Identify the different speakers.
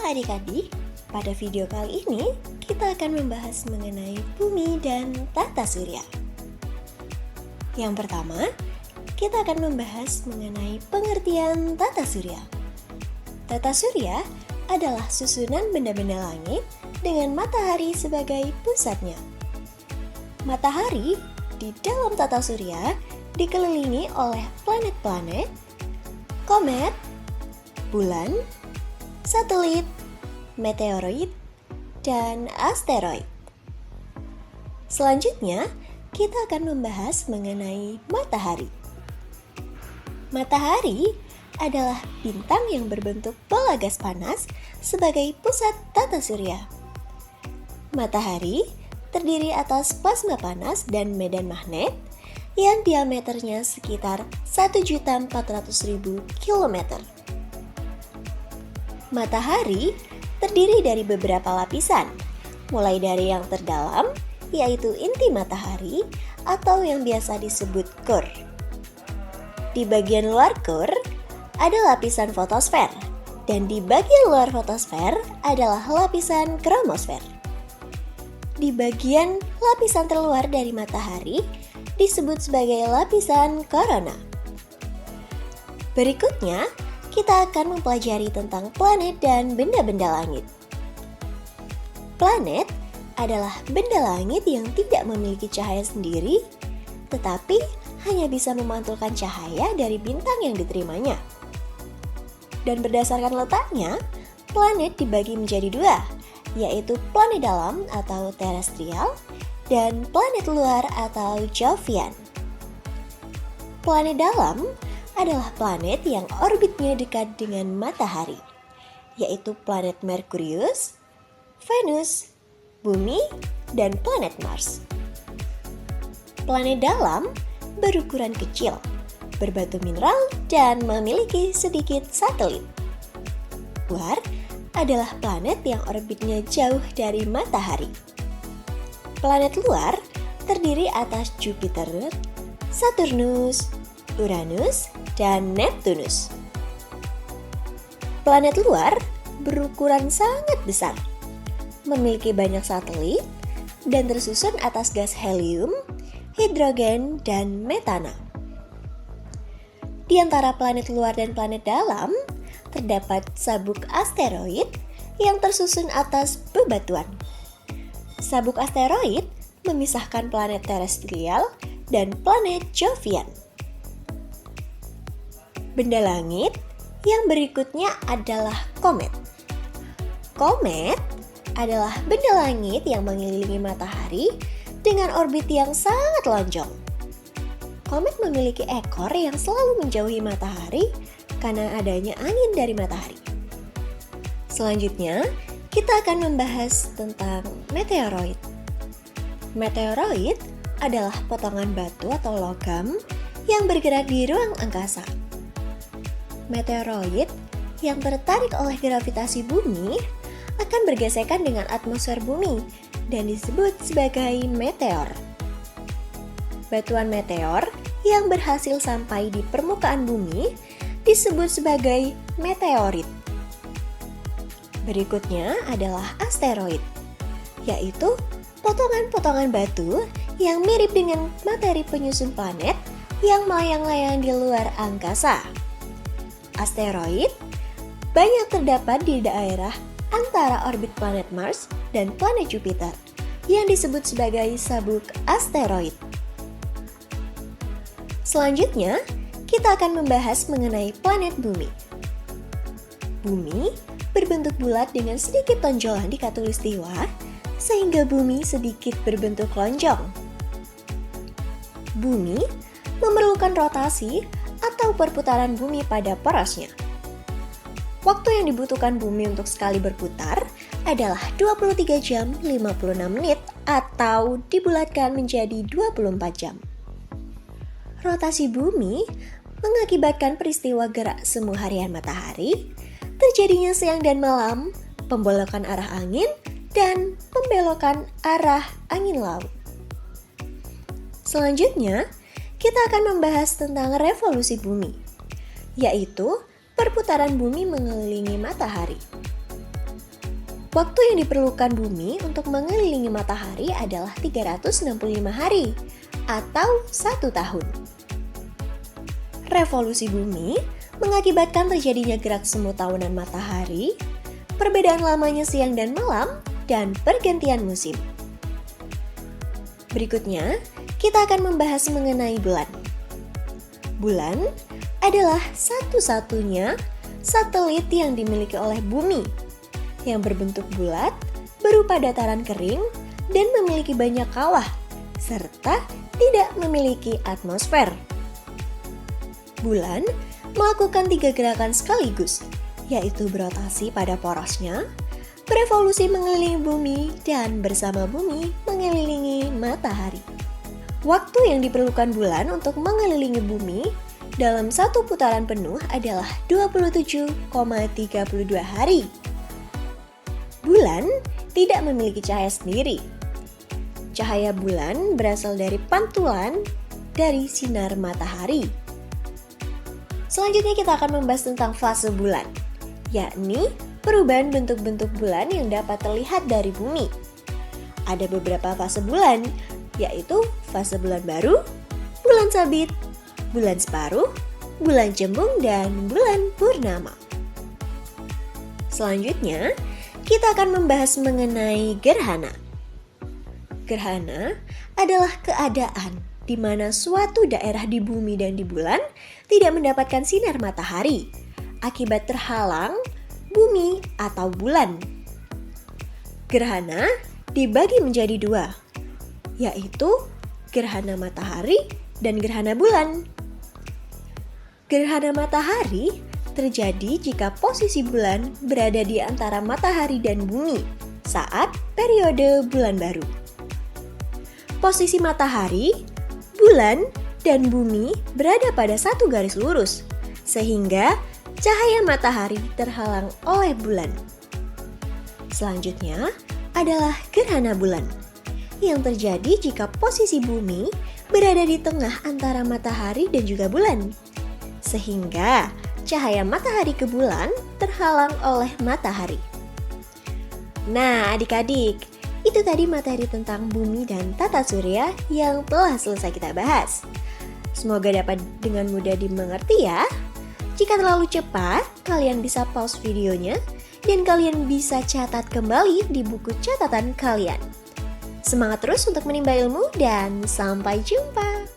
Speaker 1: adik-adik, pada video kali ini kita akan membahas mengenai bumi dan tata surya. Yang pertama, kita akan membahas mengenai pengertian tata surya. Tata surya adalah susunan benda-benda langit dengan matahari sebagai pusatnya. Matahari di dalam tata surya dikelilingi oleh planet-planet, komet, bulan, satelit, meteoroid, dan asteroid. Selanjutnya, kita akan membahas mengenai matahari. Matahari adalah bintang yang berbentuk bola gas panas sebagai pusat tata surya. Matahari terdiri atas plasma panas dan medan magnet yang diameternya sekitar 1.400.000 km. Matahari terdiri dari beberapa lapisan, mulai dari yang terdalam, yaitu inti matahari atau yang biasa disebut core. Di bagian luar core ada lapisan fotosfer, dan di bagian luar fotosfer adalah lapisan kromosfer. Di bagian lapisan terluar dari matahari disebut sebagai lapisan korona. Berikutnya, kita akan mempelajari tentang planet dan benda-benda langit. Planet adalah benda langit yang tidak memiliki cahaya sendiri, tetapi hanya bisa memantulkan cahaya dari bintang yang diterimanya. Dan berdasarkan letaknya, planet dibagi menjadi dua, yaitu planet dalam atau terestrial dan planet luar atau Jovian. Planet dalam adalah planet yang orbitnya dekat dengan matahari, yaitu planet Merkurius, Venus, Bumi, dan planet Mars. Planet dalam berukuran kecil, berbatu mineral, dan memiliki sedikit satelit. Luar adalah planet yang orbitnya jauh dari matahari. Planet luar terdiri atas Jupiter, Saturnus, Uranus, dan Neptunus. Planet luar berukuran sangat besar, memiliki banyak satelit, dan tersusun atas gas helium, hidrogen, dan metana. Di antara planet luar dan planet dalam, terdapat sabuk asteroid yang tersusun atas bebatuan. Sabuk asteroid memisahkan planet terestrial dan planet Jovian. Benda langit yang berikutnya adalah komet. Komet adalah benda langit yang mengelilingi matahari dengan orbit yang sangat lonjong. Komet memiliki ekor yang selalu menjauhi matahari karena adanya angin dari matahari. Selanjutnya, kita akan membahas tentang meteoroid. Meteoroid adalah potongan batu atau logam yang bergerak di ruang angkasa. Meteoroid yang tertarik oleh gravitasi bumi akan bergesekan dengan atmosfer bumi dan disebut sebagai meteor. Batuan meteor yang berhasil sampai di permukaan bumi disebut sebagai meteorit. Berikutnya adalah asteroid, yaitu potongan-potongan batu yang mirip dengan materi penyusun planet yang melayang-layang di luar angkasa. Asteroid banyak terdapat di daerah antara orbit planet Mars dan planet Jupiter yang disebut sebagai sabuk asteroid. Selanjutnya, kita akan membahas mengenai planet Bumi. Bumi berbentuk bulat dengan sedikit tonjolan di khatulistiwa, sehingga bumi sedikit berbentuk lonjong. Bumi memerlukan rotasi atau perputaran bumi pada porosnya. Waktu yang dibutuhkan bumi untuk sekali berputar adalah 23 jam 56 menit atau dibulatkan menjadi 24 jam. Rotasi bumi mengakibatkan peristiwa gerak semu harian matahari, terjadinya siang dan malam, pembolokan arah angin, dan pembelokan arah angin laut. Selanjutnya, kita akan membahas tentang revolusi bumi, yaitu perputaran bumi mengelilingi matahari. Waktu yang diperlukan bumi untuk mengelilingi matahari adalah 365 hari atau 1 tahun. Revolusi bumi mengakibatkan terjadinya gerak semu tahunan matahari, perbedaan lamanya siang dan malam, dan pergantian musim. Berikutnya, kita akan membahas mengenai bulan. Bulan adalah satu-satunya satelit yang dimiliki oleh bumi yang berbentuk bulat, berupa dataran kering, dan memiliki banyak kawah, serta tidak memiliki atmosfer. Bulan melakukan 3 gerakan sekaligus, yaitu berotasi pada porosnya, berevolusi mengelilingi bumi, dan bersama bumi mengelilingi matahari. Waktu yang diperlukan bulan untuk mengelilingi bumi dalam satu putaran penuh adalah 27,32 hari. Bulan tidak memiliki cahaya sendiri. Cahaya bulan berasal dari pantulan dari sinar matahari. Selanjutnya kita akan membahas tentang fase bulan, yakni perubahan bentuk-bentuk bulan yang dapat terlihat dari bumi. Ada beberapa fase bulan, yaitu fase bulan baru, bulan sabit, bulan separuh, bulan cembung, dan bulan purnama. Selanjutnya, kita akan membahas mengenai gerhana. Gerhana adalah keadaan di mana suatu daerah di bumi dan di bulan tidak mendapatkan sinar matahari akibat terhalang bumi atau bulan. Gerhana dibagi menjadi 2, yaitu gerhana matahari dan gerhana bulan. Gerhana matahari terjadi jika posisi bulan berada di antara matahari dan bumi saat periode bulan baru. Posisi matahari, bulan, dan bumi berada pada satu garis lurus, sehingga cahaya matahari terhalang oleh bulan. Selanjutnya adalah gerhana bulan, yang terjadi jika posisi bumi berada di tengah antara matahari dan juga bulan, sehingga cahaya matahari ke bulan terhalang oleh matahari. Nah, adik-adik, itu tadi materi tentang bumi dan tata surya yang telah selesai kita bahas. Semoga dapat dengan mudah dimengerti ya. Jika terlalu cepat, kalian bisa pause videonya dan kalian bisa catat kembali di buku catatan kalian. Semangat terus untuk menimba ilmu dan sampai jumpa.